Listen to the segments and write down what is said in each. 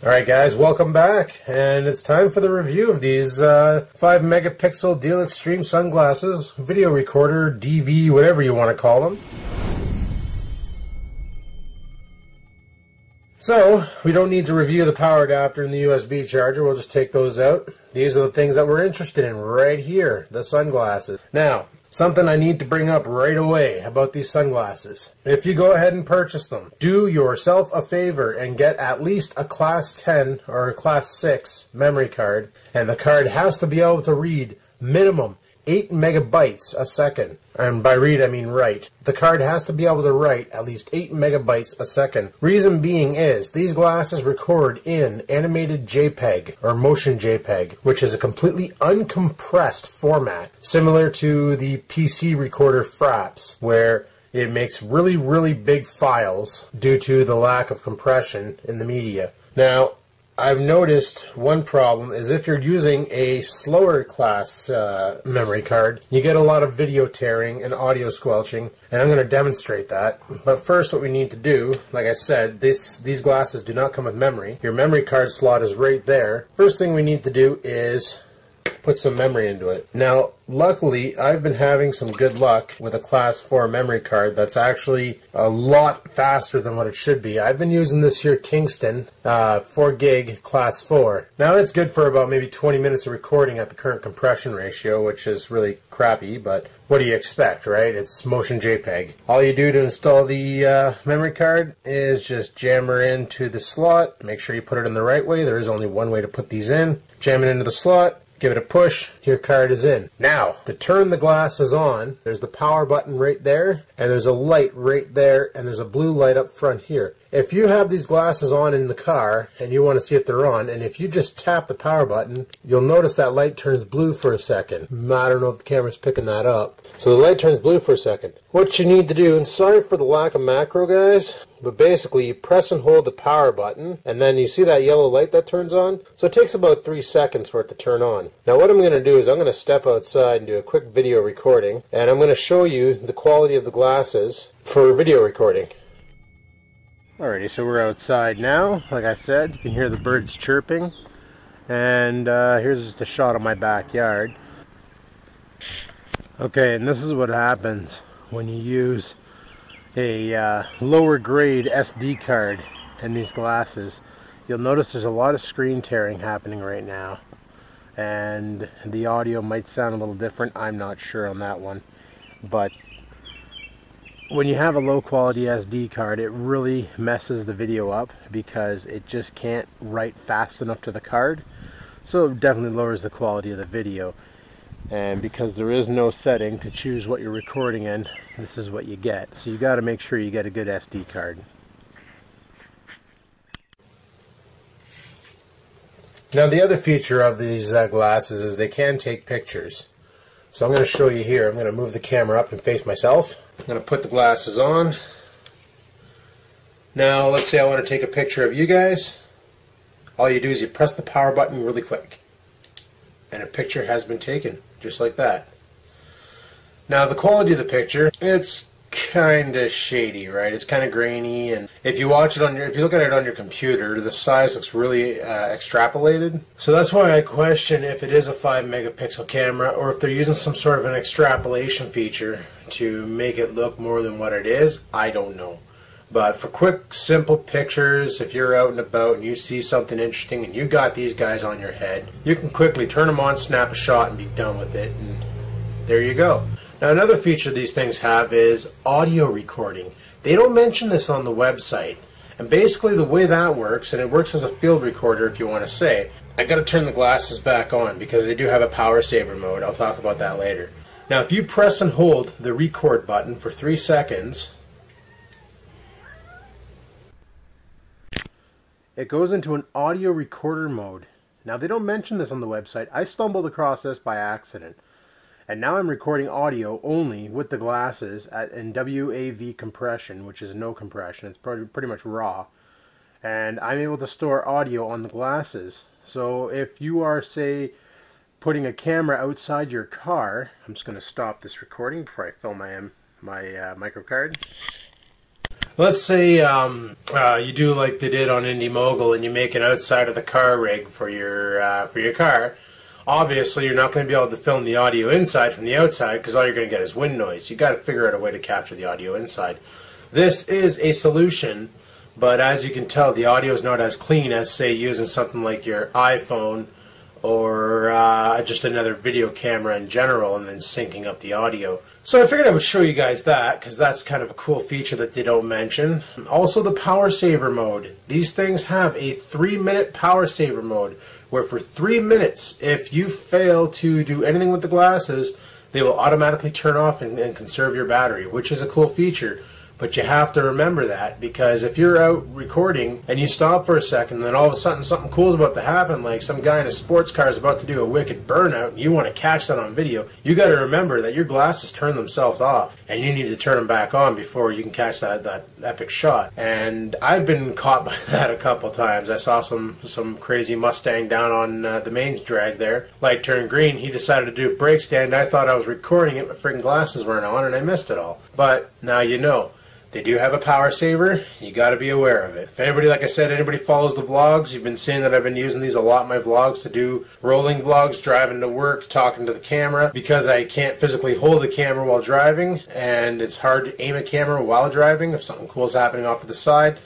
Alright guys, welcome back, and it's time for the review of these 5 megapixel DealExtreme sunglasses, video recorder, DV, whatever you want to call them. So, we don't need to review the power adapter and the USB charger, we'll just take those out. These are the things that we're interested in right here, the sunglasses. Now, something I need to bring up right away about these sunglasses. If you go ahead and purchase them, do yourself a favor and get at least a Class 10 or a Class 6 memory card, and the card has to be able to read minimum 8 megabytes a second. And by read I mean write. The card has to be able to write at least 8 megabytes a second. Reason being is these glasses record in animated JPEG or motion JPEG, which is a completely uncompressed format, similar to the PC recorder Fraps, where it makes really big files due to the lack of compression in the media. Now, I've noticed one problem is if you're using a slower class memory card, you get a lot of video tearing and audio squelching, and I'm going to demonstrate that. But first what we need to do, like I said, these glasses do not come with memory. Your memory card slot is right there. First thing we need to do is put some memory into it. Now, luckily, I've been having some good luck with a Class 4 memory card that's actually a lot faster than what it should be. I've been using this here Kingston 4 gig Class 4. Now, it's good for about maybe 20 minutes of recording at the current compression ratio, which is really crappy, but what do you expect, right? It's motion JPEG. All you do to install the memory card is just jam her into the slot. Make sure you put it in the right way. There is only one way to put these in. Jam it into the slot. Give it a push, your card is in. Now, to turn the glasses on, there's the power button right there, and there's a light right there, and there's a blue light up front here. If you have these glasses on in the car, and you want to see if they're on, and if you just tap the power button, you'll notice that light turns blue for a second. I don't know if the camera's picking that up. So the light turns blue for a second. What you need to do, and sorry for the lack of macro guys, but basically you press and hold the power button, and then you see that yellow light that turns on? So it takes about 3 seconds for it to turn on. Now what I'm going to do is I'm going to step outside and do a quick video recording, and I'm going to show you the quality of the glasses for video recording. Alrighty, so we're outside now. Like I said, you can hear the birds chirping, and here's just a shot of my backyard. Okay, and this is what happens when you use a lower grade SD card in these glasses. You'll notice there's a lot of screen tearing happening right now, and the audio might sound a little different. I'm not sure on that one, but when you have a low quality SD card, it really messes the video up because it just can't write fast enough to the card, so it definitely lowers the quality of the video. And because there is no setting to choose what you're recording in, this is what you get. So you got to make sure you get a good SD card. Now the other feature of these glasses is they can take pictures. So I'm going to show you here. I'm going to move the camera up and face myself. I'm going to put the glasses on. Now let's say I want to take a picture of you guys. All you do is you press the power button really quick, and a picture has been taken, just like that. Now the quality of the picture, it's kind of shady, right? It's kind of grainy, and if you look at it on your computer, the size looks really extrapolated. So that's why I question if it is a 5 megapixel camera, or if they're using some sort of an extrapolation feature to make it look more than what it is. I don't know. But for quick, simple pictures, if you're out and about and you see something interesting and you got these guys on your head, you can quickly turn them on, snap a shot, and be done with it, and there you go. Now another feature these things have is audio recording. They don't mention this on the website, and basically the way that works, and it works as a field recorder if you want to say, I got to turn the glasses back on because they do have a power saver mode. I'll talk about that later. Now if you press and hold the record button for 3 seconds, it goes into an audio recorder mode. Now they don't mention this on the website. I stumbled across this by accident. And now I'm recording audio only with the glasses in WAV compression, which is no compression. It's pretty much raw. And I'm able to store audio on the glasses. So if you are, say, putting a camera outside your car, I'm just going to stop this recording before I fill my micro card. Let's say you do like they did on Indie Mogul and you make an outside of the car rig for your car. Obviously, you're not going to be able to film the audio inside from the outside because all you're going to get is wind noise. You got to figure out a way to capture the audio inside. This is a solution, but as you can tell, the audio is not as clean as, say, using something like your iPhone or just another video camera in general and then syncing up the audio. So I figured I would show you guys that because that's kind of a cool feature that they don't mention. Also the power saver mode. These things have a 3-minute power saver mode where for 3 minutes, if you fail to do anything with the glasses, they will automatically turn off and conserve your battery, which is a cool feature. But you have to remember that, because if you're out recording and you stop for a second and then all of a sudden something cool is about to happen, like some guy in a sports car is about to do a wicked burnout and you want to catch that on video, you got to remember that your glasses turn themselves off and you need to turn them back on before you can catch that epic shot. And I've been caught by that a couple times. I saw some crazy Mustang down on the mains drag there. Light turned green, he decided to do a brake stand. I thought I was recording it, my freaking glasses weren't on and I missed it all. But now you know. They do have a power saver. You got to be aware of it. If anybody, like I said, anybody follows the vlogs, you've been seeing that I've been using these a lot in my vlogs to do rolling vlogs, driving to work, talking to the camera, because I can't physically hold the camera while driving, and it's hard to aim a camera while driving if something cool is happening off to the side.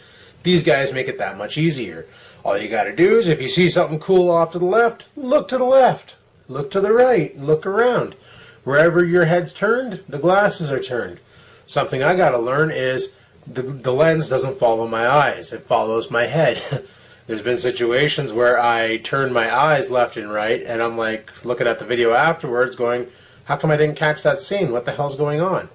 These guys make it that much easier. All you got to do is, if you see something cool off to the left, look to the left. Look to the right. Look around. Wherever your head's turned, the glasses are turned. Something I got to learn is the lens doesn't follow my eyes. It follows my head. There's been situations where I turn my eyes left and right, and I'm like looking at the video afterwards going, how come I didn't catch that scene? What the hell's going on?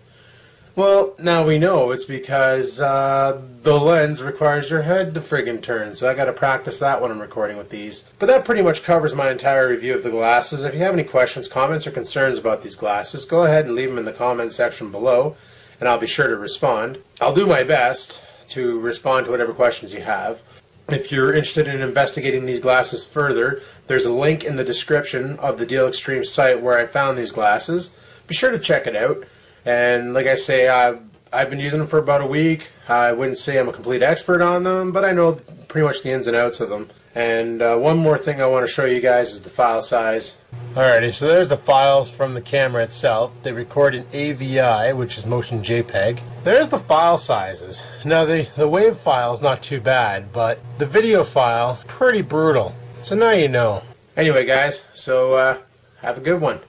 Well, now we know it's because the lens requires your head to friggin' turn, so I got to practice that when I'm recording with these. But that pretty much covers my entire review of the glasses. If you have any questions, comments, or concerns about these glasses, go ahead and leave them in the comment section below, and I'll be sure to respond. I'll do my best to respond to whatever questions you have. If you're interested in investigating these glasses further, there's a link in the description of the DealExtreme site where I found these glasses. Be sure to check it out. And like I say, I've been using them for about a week. I wouldn't say I'm a complete expert on them, but I know pretty much the ins and outs of them. And one more thing I want to show you guys is the file size. Alrighty, so there's the files from the camera itself. They record in AVI, which is motion JPEG. There's the file sizes. Now the WAV file is not too bad, but the video file, pretty brutal. So now you know. Anyway guys, so have a good one.